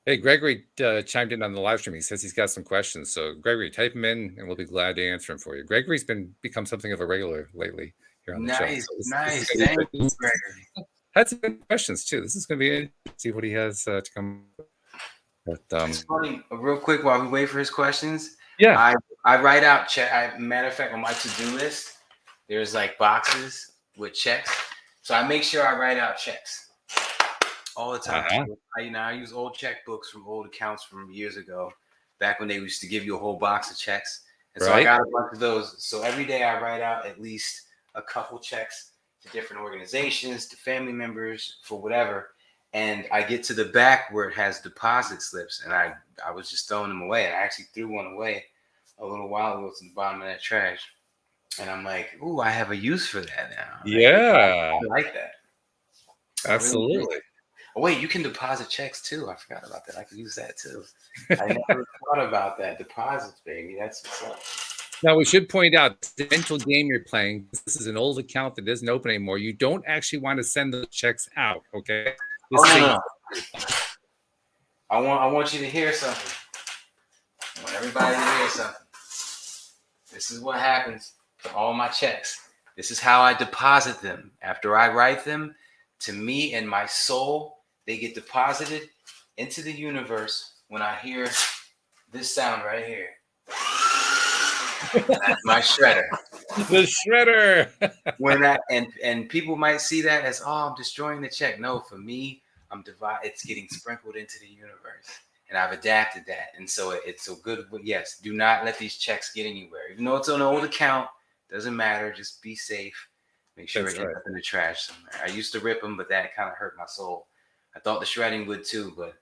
Hey, Gregory chimed in on the live stream. He says he's got some questions. So Gregory, type them in and we'll be glad to answer them for you. Gregory's become something of a regular lately here on the show. Nice, So nice. Thank you, Gregory. Had some good questions too. This is going to be interesting to see what he has to come. But it's funny, real quick while we wait for his questions. Yeah, I write out matter of fact, on my to-do list, there's like boxes with checks. So I make sure I write out checks all the time. I use old checkbooks from old accounts from years ago, back when they used to give you a whole box of checks. And so I got a bunch of those. So every day I write out at least a couple checks to different organizations, to family members, for whatever. And I get to the back where it has deposit slips, and I was just throwing them away. I actually threw one away a little while ago to the bottom of that trash. And I'm like, ooh, I have a use for that now. Yeah. I like that. Absolutely. Really. Oh, wait, you can deposit checks too. I forgot about that. I could use that too. I never thought about that. Deposits, baby. That's what's up. Now, we should point out the mental game you're playing. This is an old account that isn't open anymore. You don't actually want to send those checks out, okay? No. I want you to hear something. I want everybody to hear something. This is what happens to all my checks. This is how I deposit them. After I write them, to me and my soul, they get deposited into the universe when I hear this sound right here. That's my shredder. The shredder. and people might see that as, oh, I'm destroying the check. No, for me, it's getting sprinkled into the universe, and I've adapted that. And so it's so good. But yes, do not let these checks get anywhere. Even though it's on an old account, doesn't matter. Just be safe. Make sure it ends up in the trash somewhere. I used to rip them, but that kind of hurt my soul. I thought the shredding would too, but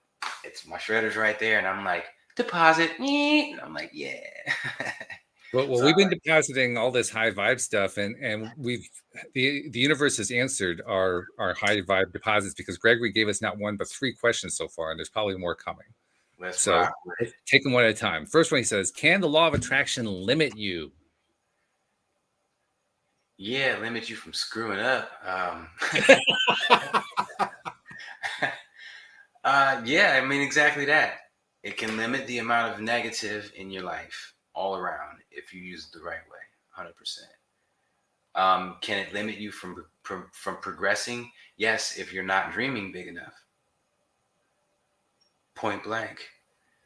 it's my shredder's right there, and I'm like, deposit. And I'm like, yeah. Well, we've been depositing all this high vibe stuff, and the universe has answered our high vibe deposits because Gregory gave us not one but 3 questions so far, and there's probably more coming. Let's take them one at a time. First one, he says, can the law of attraction limit you? Yeah, limit you from screwing up. Yeah, I mean, exactly that. It can limit the amount of negative in your life all around if you use it the right way, 100%. Can it limit you from progressing? Yes, if you're not dreaming big enough. Point blank.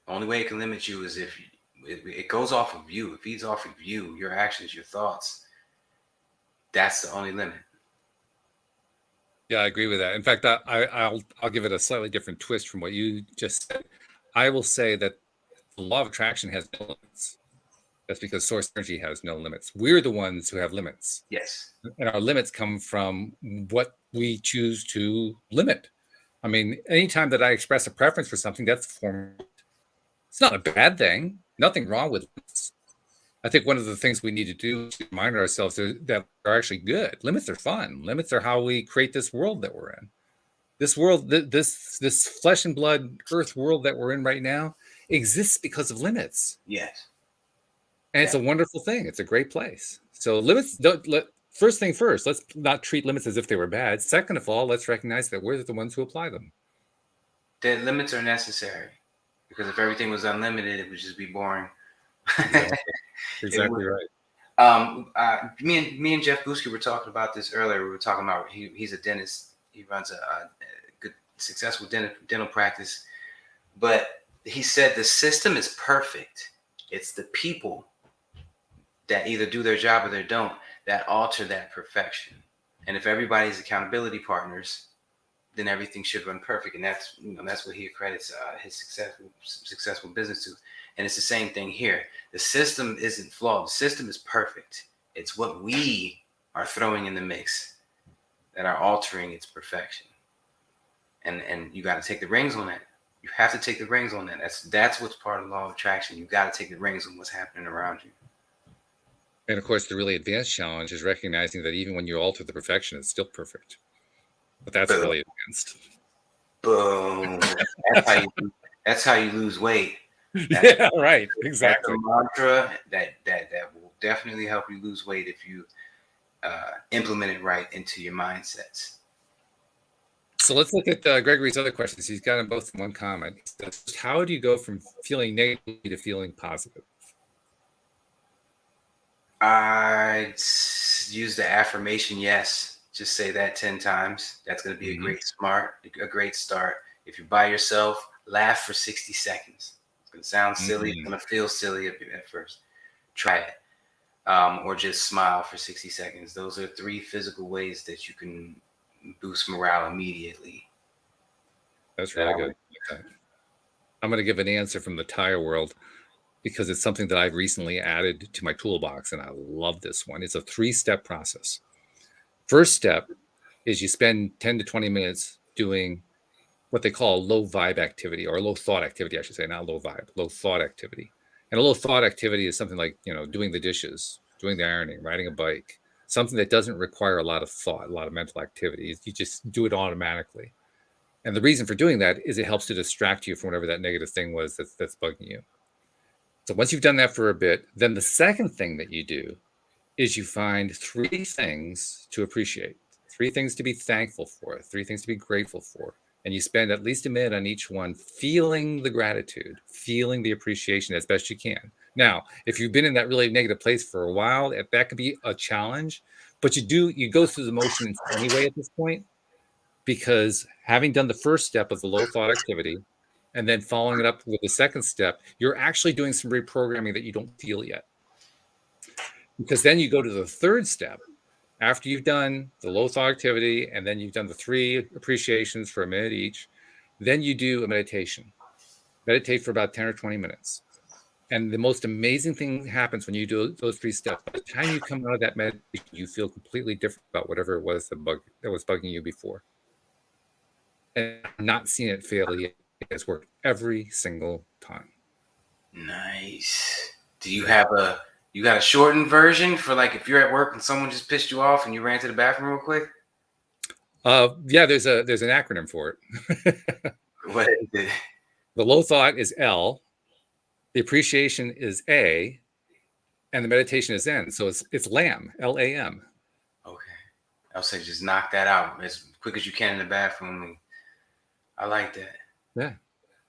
The only way it can limit you is if it goes off of you. It feeds off of you, your actions, your thoughts. That's the only limit. Yeah, I agree with that. In fact, I'll give it a slightly different twist from what you just said. I will say that the law of attraction has no limits. That's because source energy has no limits. We're the ones who have limits. Yes. And our limits come from what we choose to limit. I mean, anytime that I express a preference for something, that's formed. It's not a bad thing. Nothing wrong with limits. I think one of the things we need to do is remind ourselves that are actually good. Limits are fun. Limits are how we create this world that we're in. This world, this flesh and blood earth world that we're in right now exists because of limits. Yes. And it's a wonderful thing. It's a great place. So limits, first thing first, let's not treat limits as if they were bad. Second of all, let's recognize that we're the ones who apply them. The limits are necessary because if everything was unlimited, it would just be boring. Exactly right. Me and Jeff Buski were talking about this earlier. We were talking about he's a dentist. He runs a good, successful dental practice. But he said the system is perfect. It's the people that either do their job or they don't that alter that perfection. And if everybody's accountability partners, then everything should run perfect. And that's, that's what he accredits his successful business to. And it's the same thing here. The system isn't flawed. The system is perfect. It's what we are throwing in the mix that are altering its perfection. And you got to take the reins on that. You have to take the reins on that. That's what's part of the law of attraction. You got to take the reins on what's happening around you. And of course, the really advanced challenge is recognizing that even when you alter the perfection, it's still perfect. But that's Boom. really advanced. Boom. That's how you lose weight. Yeah, right. Exactly. That's a mantra that will definitely help you lose weight if you implement it right into your mindsets. So let's look at Gregory's other questions. He's got them both in one comment. He says, how do you go from feeling negative to feeling positive? I use the affirmation yes. Just say that 10 times. That's going to be a great start. If you're by yourself, laugh for 60 seconds. It's going to sound silly. It's going to feel silly at first. Try it. Or just smile for 60 seconds. Those are 3 physical ways that you can boost morale immediately. That's really good. I'm going to give an answer from the tire world because it's something that I've recently added to my toolbox, and I love this one. It's a 3-step process. First step is you spend 10 to 20 minutes doing what they call a low vibe activity, or a low thought activity, I should say, not low vibe, low thought activity. And a low thought activity is something like, doing the dishes, doing the ironing, riding a bike, something that doesn't require a lot of thought, a lot of mental activity. You just do it automatically. And the reason for doing that is it helps to distract you from whatever that negative thing was that's bugging you. So once you've done that for a bit, then the second thing that you do is you find 3 things to appreciate, 3 things to be thankful for, 3 things to be grateful for. And you spend at least a minute on each one, feeling the gratitude, feeling the appreciation as best you can. Now, if you've been in that really negative place for a while, that could be a challenge, but you go through the motions anyway at this point, because having done the first step of the low thought activity and then following it up with the second step, you're actually doing some reprogramming that you don't feel yet. Because then you go to the third step. After you've done the low thought activity and then you've done the 3 appreciations for a minute each, then you do a meditation. Meditate for about 10 or 20 minutes. And the most amazing thing happens when you do those 3 steps. By the time you come out of that meditation, you feel completely different about whatever it was that was bugging you before. And I'm not seeing it fail yet. It has worked every single time. Nice. Do you have you got a shortened version for, like, if you're at work and someone just pissed you off and you ran to the bathroom real quick? Yeah, there's an acronym for it. What is it? The low thought is L, the appreciation is A, and the meditation is N. So it's LAM, LAM. Okay. I'll say just knock that out as quick as you can in the bathroom. I like that. Yeah.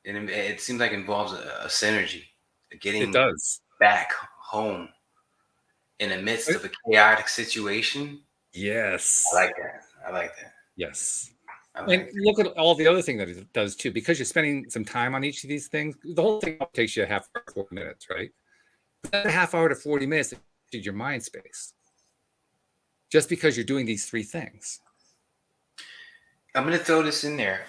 And it seems like it involves a synergy. Getting it does. Back home in the midst of a chaotic situation. Yes. I like that. Yes. And look at all the other things that it does too, because you're spending some time on each of these things. The whole thing takes you a half hour, 40 minutes, right? But a half hour to 40 minutes to your mind space. Just because you're doing these 3 things. I'm going to throw this in there.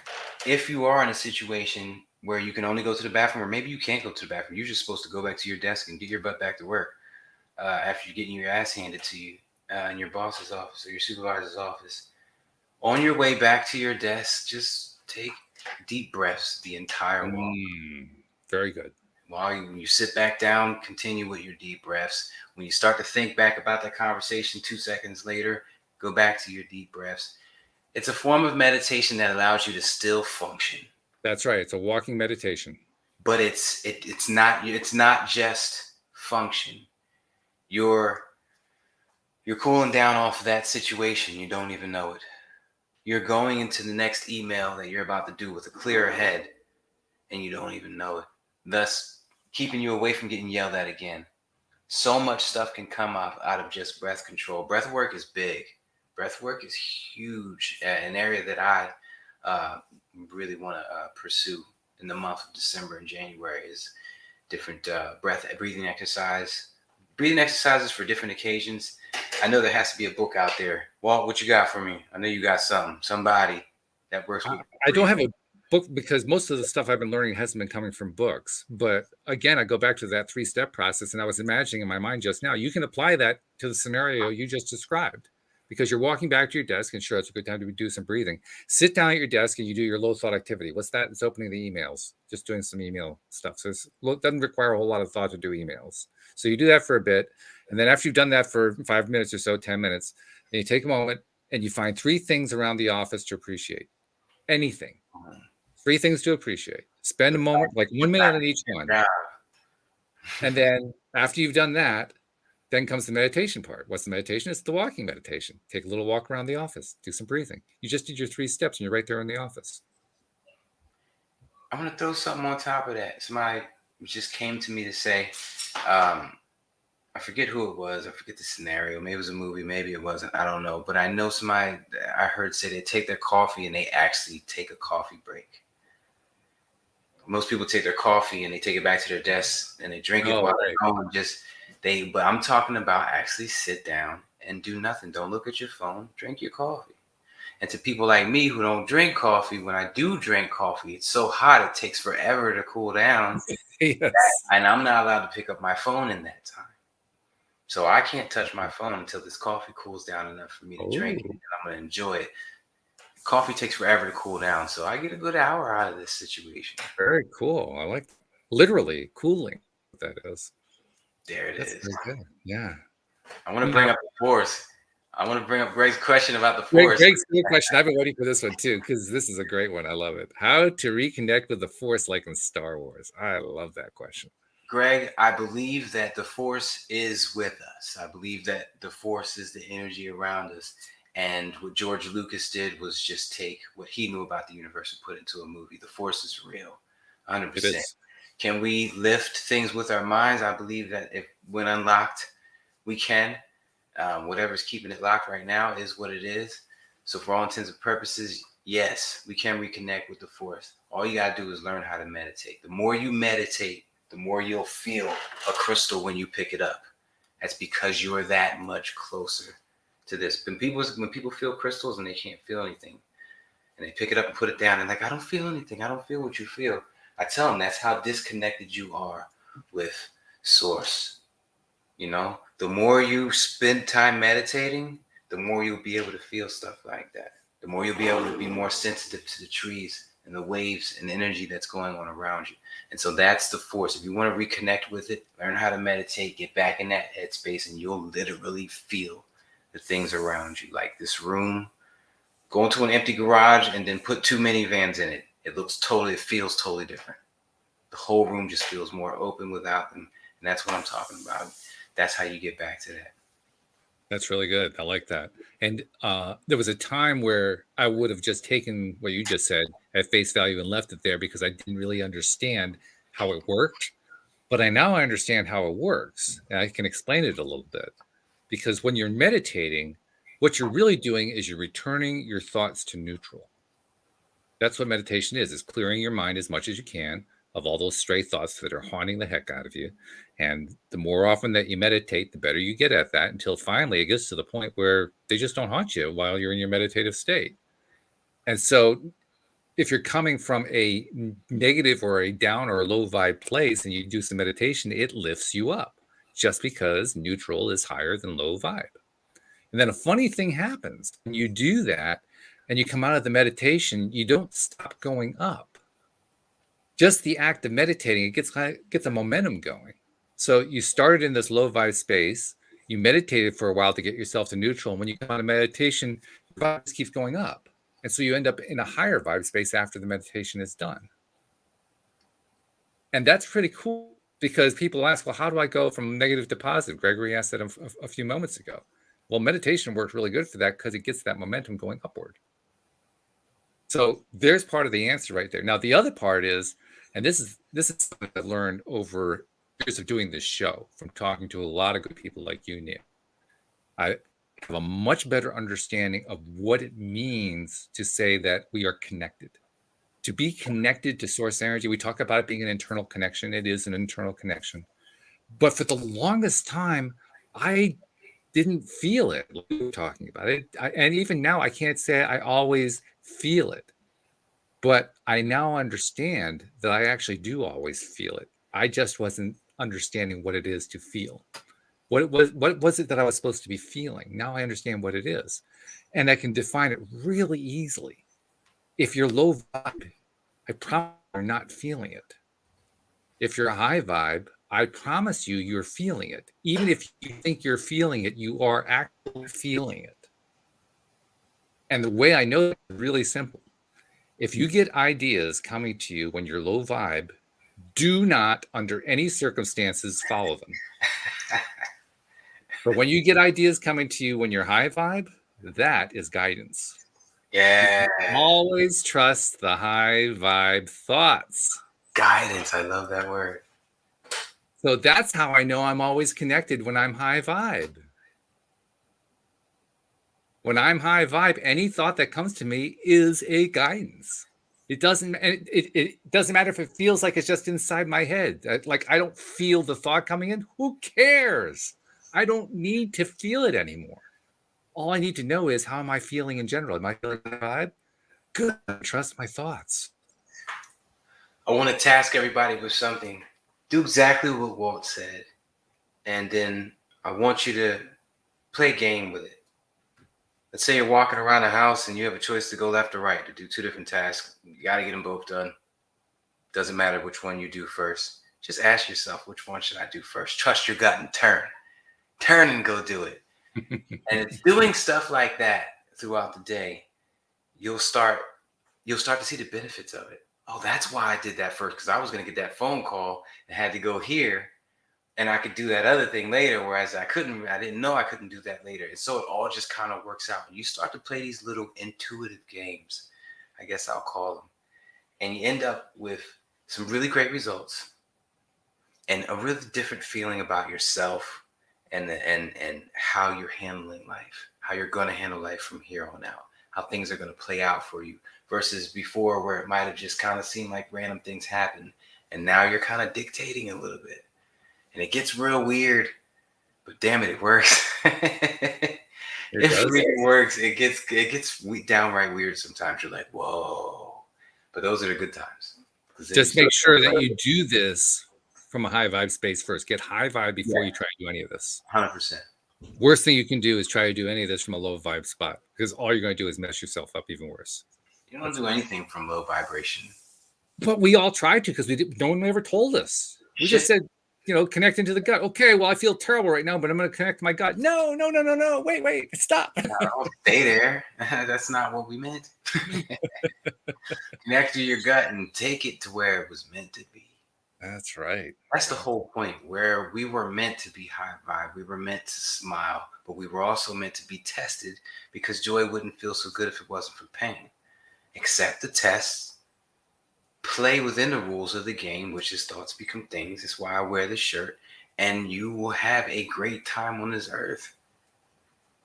If you are in a situation where you can only go to the bathroom, or maybe you can't go to the bathroom, you're just supposed to go back to your desk and get your butt back to work after you're getting your ass handed to you in your boss's office or your supervisor's office. On your way back to your desk, just take deep breaths the entire walk. Very good. When you sit back down, continue with your deep breaths. When you start to think back about that conversation 2 seconds later, go back to your deep breaths. It's a form of meditation that allows you to still function. That's right. It's a walking meditation. But it's not just function. You're cooling down off of that situation. You don't even know it. You're going into the next email that you're about to do with a clearer head, and you don't even know it. Thus, keeping you away from getting yelled at again. So much stuff can come out of just breath control. Breath work is big. Breath work is huge. An area that I really want to pursue in the month of December and January is different breathing exercises for different occasions. I know there has to be a book out there. Walt, what you got for me? I know you got something. Somebody that works with I don't have breathing? a book because most of the stuff I've been learning hasn't been coming from books. But again, I go back to that 3-step process, and I was imagining in my mind just now, you can apply that to the scenario you just described because you're walking back to your desk, and sure, it's a good time to do some breathing. Sit down at your desk and you do your low thought activity. What's that? It's opening the emails, just doing some email stuff. So it doesn't require a whole lot of thought to do emails. So you do that for a bit. And then after you've done that for 5 minutes or so, 10 minutes, then you take a moment and you find 3 things around the office to appreciate. Anything. 3 things to appreciate. Spend a moment, like 1 minute on each one. And then after you've done that, then comes the meditation part. What's the meditation? It's the walking meditation. Take a little walk around the office. Do some breathing. You just did your 3 steps and you're right there in the office. I want to throw something on top of that. Somebody just came to me to say, I forget who it was. I forget the scenario. Maybe it was a movie. Maybe it wasn't. I don't know. But I know somebody I heard say they take their coffee and they actually take a coffee break. Most people take their coffee and they take it back to their desk and they drink it while they're going. But I'm talking about actually sit down and do nothing. Don't look at your phone. Drink your coffee. And to people like me who don't drink coffee, when I do drink coffee, it's so hot it takes forever to cool down. Yes. And I'm not allowed to pick up my phone in that time. So I can't touch my phone until this coffee cools down enough for me to drink it, and I'm going to enjoy it. Coffee takes forever to cool down, so I get a good hour out of this situation. Very cool. I like literally cooling. That is. There it That's is. very good. Yeah. I want to bring up the force. I want to bring up Greg's question about the force. Greg's good question. I've been waiting for this one too, because this is a great one. I love it. How to reconnect with the force like in Star Wars. I love that question. Greg, I believe that the force is with us. I believe that the force is the energy around us. And what George Lucas did was just take what he knew about the universe and put it into a movie. The force is real, 100%. It is. Can we lift things with our minds? I believe that if when unlocked, we can. Whatever's keeping it locked right now is what it is. So for all intents and purposes, yes, we can reconnect with the force. All you got to do is learn how to meditate. The more you meditate, the more you'll feel a crystal when you pick it up. That's because you're that much closer to this. When people feel crystals and they can't feel anything, and they pick it up and put it down, and like, I don't feel anything. I don't feel what you feel. I tell them that's how disconnected you are with source. You know, the more you spend time meditating, the more you'll be able to feel stuff like that. The more you'll be able to be more sensitive to the trees and the waves and energy that's going on around you. And so that's the force. If you want to reconnect with it, learn how to meditate, get back in that headspace, and you'll literally feel the things around you. Like this room, go into an empty garage and then put 2 minivans in it. It feels totally different. The whole room just feels more open without them. And that's what I'm talking about. That's how you get back to that. That's really good. I like that. And there was a time where I would have just taken what you just said at face value and left it there because I didn't really understand how it worked. But now I understand how it works. And I can explain it a little bit. Because when you're meditating, what you're really doing is you're returning your thoughts to neutral. That's what meditation is clearing your mind as much as you can of all those stray thoughts that are haunting the heck out of you. And the more often that you meditate, the better you get at that until finally it gets to the point where they just don't haunt you while you're in your meditative state. And so if you're coming from a negative or a down or a low vibe place and you do some meditation, it lifts you up just because neutral is higher than low vibe. And then a funny thing happens when you do that and you come out of the meditation, you don't stop going up. Just the act of meditating, it gets a momentum going. So you started in this low vibe space, you meditated for a while to get yourself to neutral. And when you come out of meditation, your vibe just keeps going up. And so you end up in a higher vibe space after the meditation is done. And that's pretty cool because people ask, well, how do I go from negative to positive? Gregory asked that a few moments ago. Well, meditation works really good for that because it gets that momentum going upward. So there's part of the answer right there. Now, the other part is, and this is something I learned over years of doing this show from talking to a lot of good people like you, Neil. I have a much better understanding of what it means to say that we are connected. To be connected to source energy, we talk about it being an internal connection. It is an internal connection. But for the longest time, I didn't feel it like we were talking about it. And even now, I can't say I always feel it. But I now understand that I actually do always feel it. I just wasn't understanding what it is to feel. What was it that I was supposed to be feeling? Now I understand what it is. And I can define it really easily. If you're low vibe, I promise you're not feeling it. If you're a high vibe, I promise you you're feeling it. Even if you think you're feeling it, you are actually feeling it. And the way I know is really simple. If you get ideas coming to you when you're low vibe, do not, under any circumstances, follow them. But when you get ideas coming to you when you're high vibe, that is guidance. Yeah. Always trust the high vibe thoughts. Guidance. I love that word. So that's how I know I'm always connected when I'm high vibe. When I'm high vibe, any thought that comes to me is a guidance. It doesn't matter if it feels like it's just inside my head. Like I don't feel the thought coming in. Who cares? I don't need to feel it anymore. All I need to know is, how am I feeling in general? Am I feeling vibe? Good. Trust my thoughts. I want to task everybody with something. Do exactly what Walt said. And then I want you to play a game with it. Let's say you're walking around the house and you have a choice to go left or right to do two different tasks. You got to get them both done. Doesn't matter which one you do first. Just ask yourself, which one should I do first? Trust your gut and turn. Turn and go do it. And it's doing stuff like that throughout the day. You'll start to see the benefits of it. Oh, that's why I did that first, because I was going to get that phone call and had to go here, and I could do that other thing later, whereas I didn't know I couldn't do that later. And so it all just kind of works out. And you start to play these little intuitive games, I guess I'll call them. And you end up with some really great results and a really different feeling about yourself and how you're handling life, how you're going to handle life from here on out, how things are going to play out for you versus before, where it might have just kind of seemed like random things happen. And now you're kind of dictating a little bit. And it gets real weird, but damn it works. It really works. It gets downright weird sometimes. You're like, whoa. But those are the good times. Just make sure that you do this from a high vibe space first. Get high vibe before you try to do any of this. 100%. Worst thing you can do is try to do any of this from a low vibe spot, because all you're going to do is mess yourself up even worse. You don't do anything from low vibration. But we all tried to, because no one ever told us. We just said, connecting to the gut. Okay, well, I feel terrible right now, but I'm going to connect to my gut. No. Wait, stop. No, stay there. That's not what we meant. Connect to your gut and take it to where it was meant to be. That's right. That's the whole point, where we were meant to be high vibe. We were meant to smile, but we were also meant to be tested, because joy wouldn't feel so good if it wasn't for pain. Accept the tests, play within the rules of the game, which is thoughts become things. That's why I wear this shirt, and you will have a great time on this earth.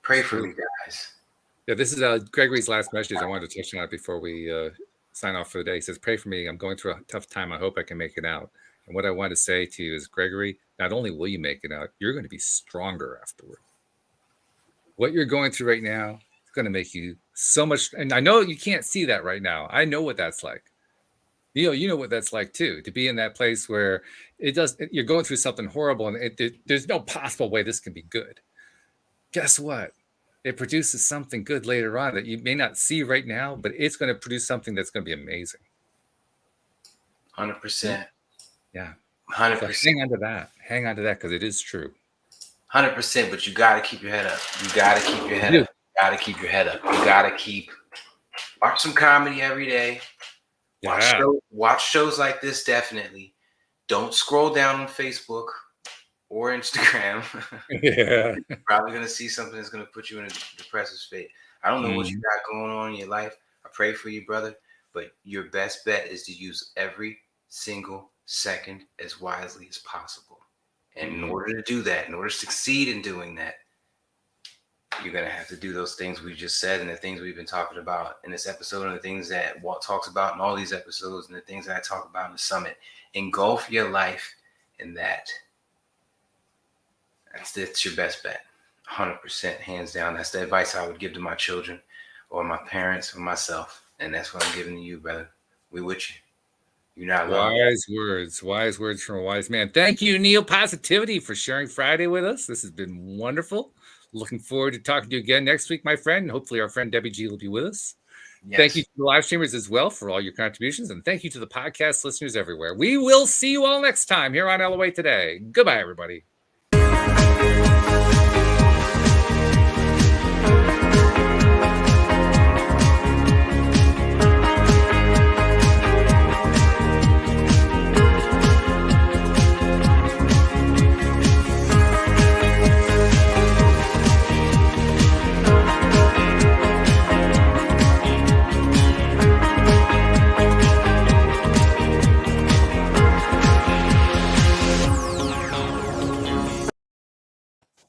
Pray for me, guys. Yeah, this is Gregory's last message. I wanted to touch on it before we sign off for the day. He says, pray for me. I'm going through a tough time. I hope I can make it out. And what I want to say to you is, Gregory, not only will you make it out, you're going to be stronger afterward. What you're going through right now is going to make you so much. And I know you can't see that right now. I know what that's like. You know what that's like too, to be in that place where you're going through something horrible, and there's no possible way this can be good. Guess what? It produces something good later on that you may not see right now, but it's going to produce something that's going to be amazing. 100%. Yeah. 100%. So hang on to that. Hang on to that, because it is true. 100%. But you got to keep your head up. You got to keep your head up. You got to keep your head up. You got to watch some comedy every day. Watch shows like this, definitely. Don't scroll down on Facebook or Instagram. Yeah. You're probably going to see something that's going to put you in a depressive state. I don't know what you got going on in your life. I pray for you, brother. But your best bet is to use every single second as wisely as possible. And in order to do that, in order to succeed in doing that, you're going to have to do those things we just said, and the things we've been talking about in this episode, and the things that Walt talks about in all these episodes, and the things that I talk about in the summit. Engulf your life in that. That's your best bet. 100%, hands down. That's the advice I would give to my children or my parents or myself. And that's what I'm giving to you, brother. We with you. You're not alone. Wise words from a wise man. Thank you, Neil Positivity, for sharing Friday with us. This has been wonderful. Looking forward to talking to you again next week, my friend. And hopefully, our friend Debbie G will be with us. Yes. Thank you to the live streamers as well for all your contributions. And thank you to the podcast listeners everywhere. We will see you all next time here on LOA Today. Goodbye, everybody.